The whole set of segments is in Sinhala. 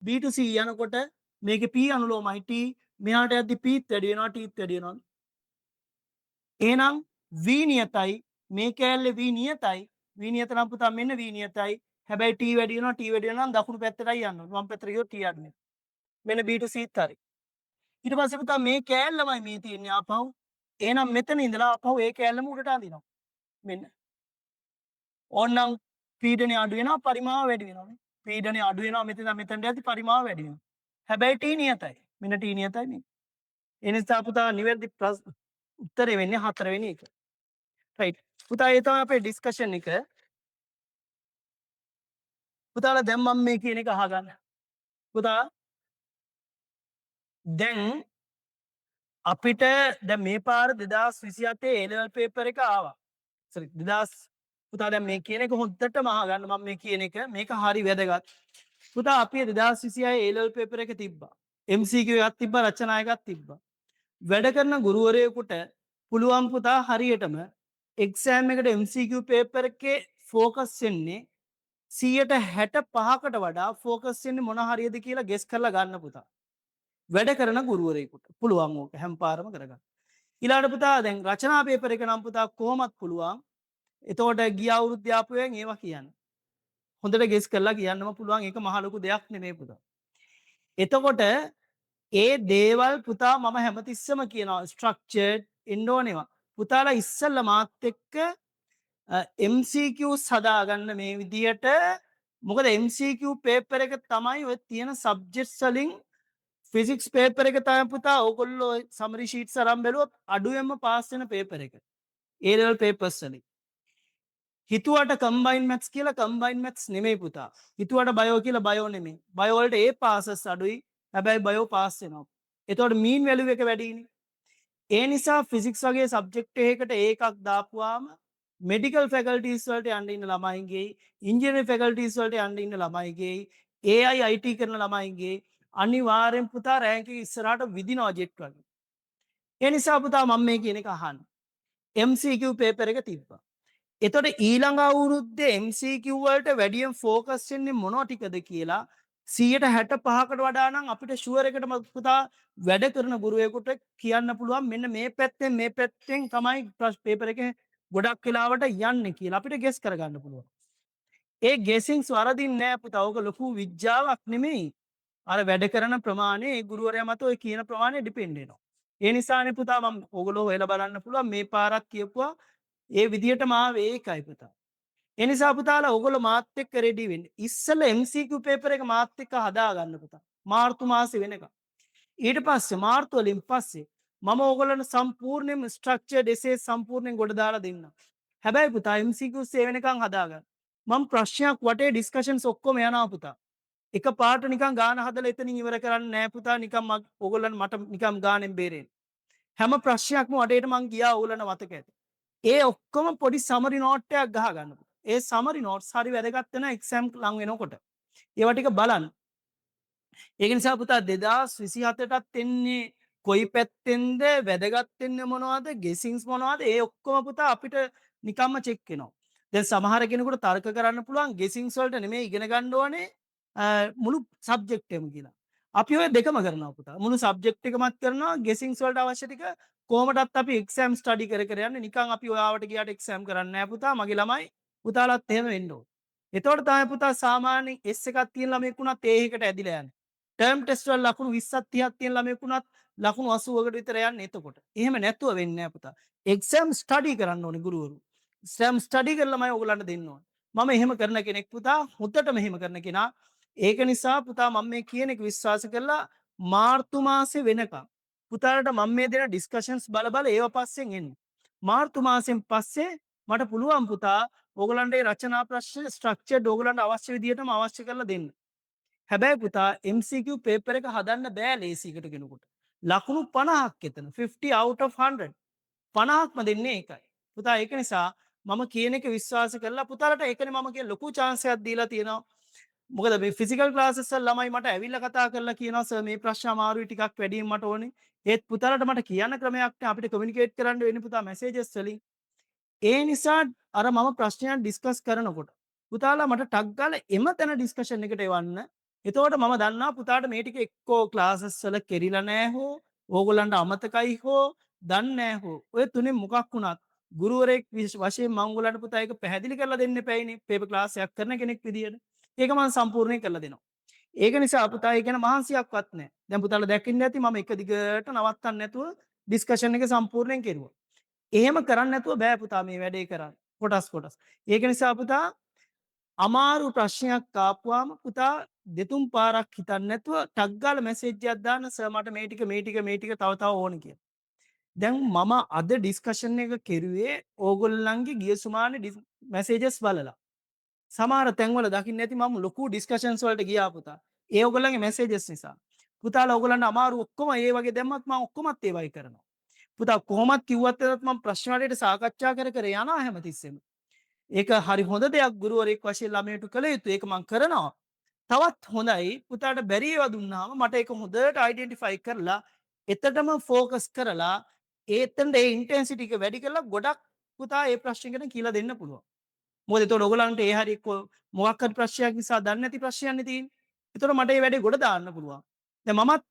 B to C යනකොට මේකේ P අනුලෝමයි T මෙහාට යද්දි P ත් වැඩි වෙනවා T ත් වැඩි වෙනවා. එහෙනම් V නියතයි මේ කෑල්ලේ V නියතයි. V නියත නම් පුතා මෙන්න V නියතයි. හැබැයි T වැඩි වෙනවා T වැඩි වෙනවා නම් දකුණු පැත්තටයි යන්න ඕනේ. වම් පැත්තට ගියොත් T අඩු වෙනවා. මෙන්න B to C ත් හරි. ඊට පස්සේ පුතා මේ කෑල්ලමයි මේ තියෙන්නේ ආපහු. එහෙනම් මෙතන ඉඳලා ආපහු ඒ කෑල්ලම උඩට අඳිනවා. මෙන්න. ඕන්නම් පීඩනය අඩු වෙනවා පරිමාව වැඩි වෙනවා. පීඩනය අඩු වෙනවා මෙතනට යද්දි පරිමාව වැඩි වෙනවා. හැබැයි T නියතයි. මෙන්න T නියතයි මේ. ඒ නිසා පුතා නිවැරදි උත්තරේ වෙන්නේ 4 වෙනි එක. රයිට්. පුතා ඒ තමයි අපේ ඩිස්කෂන් එක. පුතාලා දැන් මම මේ කියන එක අහගන්න. පුතා දැන් අපිට දැන් මේ පාර 2027 A level paper එක ආවා. sorry 2000 පුතා දැන් මේ කියන එක හොඳටම අහගන්න මම මේ කියන එක මේක හරි වැදගත්. පුතා අපි 2026 A level paper එක තිබ්බා. MCQ එකක් තිබ්බා රචනා එකක් තිබ්බා. වැඩ කරන ගුරුවරයෙකුට පුළුවන් පුතා හරියටම එක්සෑම් එකට MCQ paper එකේ ફોකස් වෙන්නේ 65%කට වඩා ફોකස් වෙන්නේ මොන හරියද කියලා ගෙස් කරලා ගන්න පුතා. වැඩ කරන ගුරුවරයෙකුට පුළුවන් ඕක හැම පාරම කරගන්න. ඊළඟට පුතා දැන් රචනා පේපර් එක නම් පුතා කොහොමත් පුළුවන්. එතකොට ගිය අවුරුද්ද ආපුවෙන් ඒවා කියන්න. හොඳට ගෙස් කරලා කියන්නම පුළුවන්. ඒක මහ ලොකු දෙයක් නෙමෙයි පුතා. එතකොට ඒ දේවල් පුතා මම හැමතිස්සම කියනවා ස්ට්‍රක්චර්ඩ් එන්න ඕනේවා. පුතාලා ඉස්සෙල්ලා මාත් එක්ක MCQs හදාගන්න මේ විදියට. මොකද MCQ පේපර් එක තමයි ඔය තියෙන සබ්ජෙක්ට්ස් වලින් ෆිසික්ස් පේපර් එක තමයි පුතා ඕගොල්ලෝ සමරි ෂීට්ස් අරන් බැලුවොත් අඩුවෙන්ම පාස් වෙන පේපර් එක. A level papers වලින්. හිතුවට කම්බයින් මැත්ස් කියලා කම්බයින් මැත්ස් නෙමෙයි පුතා. හිතුවට බයෝ කියලා බයෝ නෙමෙයි. බයෝ වලට A passes අඩුයි. හැබැයි බයෝ පාස් වෙනවා. එතකොට මීන් වැලියු එක වැඩිනේ. ඒ නිසා ෆිසික්ස් වගේ සබ්ජෙක්ට් එකකට ඒකක් දාපුවාම මෙඩිකල් ෆැකල්ටිස් වලට යන්න ඉන්න ළමයිගේ ඉංජිනේරින් ෆැකල්ටිස් වලට යන්න ඉන්න ළමයිගේ AI IT කරන ළමයිගේ අනිවාර්යෙන් පුතා රෑන්ක් එක ඉස්සරහට විදිනවා ජෙට් වගේ. ඒ නිසා පුතා මම මේ කියන එක අහන්න. MCQ පේපර් එක තිබ්බා. එතකොට ඊළඟ අවුරුද්දේ MCQ වලට වැඩියෙන් ફોකස් වෙන්නේ මොනවා ටිකද කියලා 65%කට වඩා නම් අපිට ෂුවර් එකටම පුතා වැඩ කරන ගුරුවරයෙකුට කියන්න පුළුවන් මෙන්න මේ පැත්තෙන් තමයි පේපර් එකේ ගොඩක් වෙලාවට යන්නේ කියලා අපිට ගෙස් කරගන්න පුළුවන්. ඒ ගෙසින්ස් වරදින්නේ නැහැ පුතා. ඕක ලොකු විද්‍යාවක් නෙමෙයි. අර වැඩ කරන ප්‍රමාණය ඒ ගුරුවරයා මත ඔය කියන ප්‍රමාණය ඩිපෙන්ඩ් වෙනවා. ඒ නිසානේ පුතා මම ඕගොල්ලෝ හොයලා බලන්න පුළුවන් මේ පාරක් කියපුවා ඒ විදියටම ආවේ ඒකයි පුතා. ඒ නිසා පුතාලා ඕගොල්ලෝ මාත් එක්ක රෙඩි වෙන්න. ඉස්සෙල්ලා MCQ පේපර් එක මාත් එක්ක හදාගන්න පුතා. මාර්තු මාසේ වෙනකම්. ඊට පස්සේ මාර්තු වලින් පස්සේ මම ඕගොල්ලන්ට සම්පූර්ණයෙන්ම ස්ට්‍රක්චර්ඩ් එසේස් සම්පූර්ණයෙන් ගොඩ දාලා දෙන්නම්. හැබැයි පුතා MCQs ඒ වෙනකන් හදාගන්න. මම ප්‍රශ්නයක් වටේ ඩිස්කෂන්ස් ඔක්කොම යනවා පුතා. එක පාට නිකන් ගාන හදලා එතනින් ඉවර කරන්නේ නෑ පුතා. නිකන් ඕගොල්ලන් මට නිකන් ගානෙන් බේරෙන්න. හැම ප්‍රශ්නයක්ම වටේට මං ගියා ඕගොල්ලන්ට මතක ඇති. ඒ ඔක්කොම පොඩි සමරි නෝට් එකක් ගහ ගන්න. ඒ සමරි නෝට්ස් හරි වැදගත් වෙන එක්සෑම් ලඟ වෙනකොට. ඒවා ටික බලන්න. ඒක නිසා පුතා 2027ටත් එන්නේ කොයි පැත්තෙන්ද වැදගත් වෙන්නේ මොනවද ගෙසින්ස් මොනවද ඒ ඔක්කොම පුතා අපිට නිකම්ම චෙක් වෙනවා. දැන් සමහර කෙනෙකුට තර්ක කරන්න පුළුවන් ගෙසින්ස් වලට නෙමෙයි ඉගෙන ගන්න ඕනේ මුළු සබ්ජෙක්ට් එකම කියලා. අපි ඔය දෙකම කරනවා පුතා. මුළු සබ්ජෙක්ට් එකමත් කරනවා ගෙසින්ස් වලට අවශ්‍ය ටික කොහොමදත් අපි එක්සෑම් ස්ටඩි කර කර යන්නේ. නිකන් අපි ඔයාවට ගියාට එක්සෑම් කරන්නේ නැහැ පුතා. මගේ ළමයි පුතාලත් එහෙම වෙන්න ඕනේ. එතකොට තමයි පුතා සාමාන්‍යයෙන් S එකක් තියෙන ළමයෙක් වුණත් A එකට ඇදිලා යන්නේ. ටර්ම් ටෙස්ට් වල ලකුණු 20ක් 30ක් තියෙන ළමයෙක් වුණත් ලකුණු 80කට විතර යන්නේ එතකොට. එහෙම නැතුව වෙන්නේ නැහැ පුතා. එක්සෑම් ස්ටඩි කරන්න ඕනේ ගුරුවරු. එක්සෑම් ස්ටඩි කරලාමයි ඔයගලන්ට දෙන්න ඕනේ. මම එහෙම කරන කෙනෙක් පුතා හොඳටම එහෙම කරන කෙනා. ඒක නිසා පුතා මම මේ කියන එක විශ්වාස කරලා මාර්තු මාසේ වෙනකම් පුතාලට මම මේ දෙන ඩිස්කෂන්ස් බල බල ඒව පස්සෙන් එන්න. මාර්තු මාසෙන් පස්සේ මට පුළුවන් පුතා ඕගලන්ට රචනා ප්‍රශ්න ස්ට්‍රක්චර්ඩ් ඕගලන්ට අවශ්‍ය විදිහටම අවශ්‍ය කරලා දෙන්න. හැබැයි පුතා MCQ පේපර් එක හදන්න බෑ ලේසියකට කෙනෙකුට. ලකුණු 50ක් එතන 50 out of 100. 50ක්ම දෙන්නේ ඒකයි. පුතා ඒක නිසා මම කියන එක විශ්වාස කරලා පුතාලට ඒකනේ මම කියන ලොකු chance එකක් දීලා තියෙනවා. මොකද මේ ෆිසිකල් ක්ලාසස් වල ළමයි මට ඇවිල්ලා කතා කරලා කියනවා සර් මේ ප්‍රශ්න අමාරුයි ටිකක් වැඩියෙන් මට ඕනේ. ඒත් පුතාලට මට කියන්න ක්‍රමයක් නැහැ අපිට කමියුනිකේට් කරන්න වෙන්නේ පුතා මැසේජස් වලින්. ඒ නිසා අර මම ප්‍රශ්නයක් ඩිස්කස් කරනකොට පුතාලා මට ටක් ගාලා එම තැන ඩිස්කෂන් එකට එවන්න එතකොට මම දන්නවා පුතාට මේ ටික එක්කෝ ක්ලාසස් වල කෙරිලා නැහැ හෝ ඕගොල්ලන්ට අමතකයි හෝ දන්නේ නැහැ හෝ ඔය තුනෙන් මොකක් වුණත් ගුරුවරයෙක් වශයෙන් මම ඔයගොල්ලන්ට පුතා ඒක පැහැදිලි කරලා දෙන්න එපැයිනේ පේපර් ක්ලාස් එකක් කරන කෙනෙක් විදියට. ඒක මම සම්පූර්ණයෙන් කරලා දෙනවා. ඒක නිසා පුතා ඒ ගැන මහන්සියක්වත් නැහැ. දැන් පුතාලා දැක්කින් ඇති මම එක දිගට නවත්තන්න නැතුව ඩිස්කෂන් එක සම්පූර්ණයෙන් කෙරුවා. එහෙම කරන්නේ නැතුව බෑ පුතා මේ වැඩේ කරන්න. කොටස් කොටස්. ඒක නිසා පුතා අමාරු ප්‍රශ්නයක් ආපුවාම පුතා දෙතුන් පාරක් හිතන්නේ නැතුව ටක් ගාලා මැසේජ් එකක් දාන්න සර් මට මේ ටික තව ඕන කියලා. දැන් මම අද ඩිස්කෂන් එක කෙරුවේ ඕගොල්ලන්ගේ ගිය සුමානේ මැසේජස් බලලා. සමහර තැන්වල දකින්න ඇති මම ලොකු ඩිස්කෂන්ස් වලට ගියා පුතා. ඒ ඕගොල්ලන්ගේ මැසේජස් නිසා. පුතාලා ඕගොල්ලන්ට අමාරු ඔක්කොම ඒ වගේ දැම්මත් මම ඔක්කොමත් ඒ වගේ කරනවා. පුතා කොහොමත් කිව්වත් එතත් මම ප්‍රශ්න වලට සාකච්ඡා කර කර යනවා හැමතිස්සෙම. ඒක හරි හොඳ දෙයක් ගුරුවරයෙක් වශයෙන් ළමයට කළ යුතුයි. ඒක මම කරනවා. තවත් හොඳයි පුතාට බැරි ඒවා දුන්නාම මට ඒක හොඳට අයිඩෙන්ටිෆයි කරලා එතනම ફોකස් කරලා ඒතෙන්ද ඒ ඉන්ටෙන්සිටි එක වැඩි කරලා ගොඩක් පුතා ඒ ප්‍රශ්න ගැන කියලා දෙන්න පුළුවන්. මොකද එතකොට ඔයගලන්ට ඒ හරි මොකක් හරි ප්‍රශ්නයක් නිසා දන්නේ නැති ප්‍රශ්නයක්නේ තියෙන්නේ. එතකොට මට ඒ වැඩේ ගොඩ දාන්න පුළුවන්. දැන් මමත්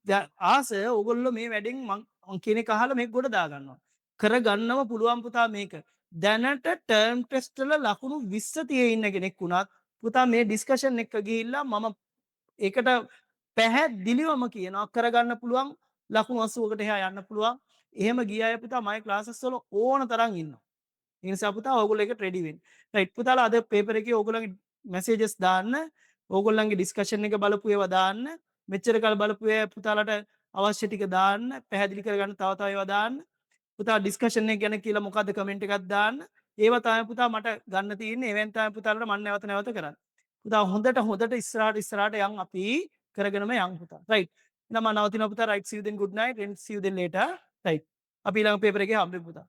ආස ඕගොල්ලෝ මේ වැඩෙන් මං කියන එක අහලා මේක ගොඩ දාගන්නවා. කරගන්නව පුළුවන් පුතා මේක. දැනට ටර්ම් ටෙස්ට් වල ලකුණු 20 තියේ ඉන්න කෙනෙක් වුණත් පුතා මේ ඩිස්කෂන් එක ගිහිල්ලා මම ඒකට පැහැදිලිවම කියනවා කරගන්න පුළුවන් ලකුණු 80කට එහා යන්න පුළුවන්. එහෙම ගිය අය පුතා මගේ ක්ලාසස් වල ඕන තරම් ඉන්නවා. ඒ නිසා පුතා ඕගොල්ලෝ ඒකට රෙඩි වෙන්න. රයිට් පුතාලා අද පේපර් එකේ ඕගොල්ලන්ගේ මැසේජස් දාන්න. ඕගොල්ලන්ගේ ඩිස්කෂන් එක බලපු ඒවා දාන්න. මෙච්චර කල් බලපු ඒවා පුතාලට අවශ්‍ය ටික දාන්න. පැහැදිලි කරගන්න තව ඒවා දාන්න. පුතා ඩිස්කෂන් එක ගැන කියලා මොකද්ද කමෙන්ට් එකක් දාන්න. ඒවා තමයි පුතා මට ගන්න තියෙන්නේ. එවෙන් තමයි පුතාලට මම නැවත නැවත කරන්නේ. පුතා හොඳට ඉස්සරහට යන් අපි කරගෙනම යන් පුතා. රයිට්. එහෙනම් මම නවතිනවා පුතා. Right see you then good night and see you then later. Right. අපි ඊළඟ පේපර් එකේ හම්බෙමු පුතා.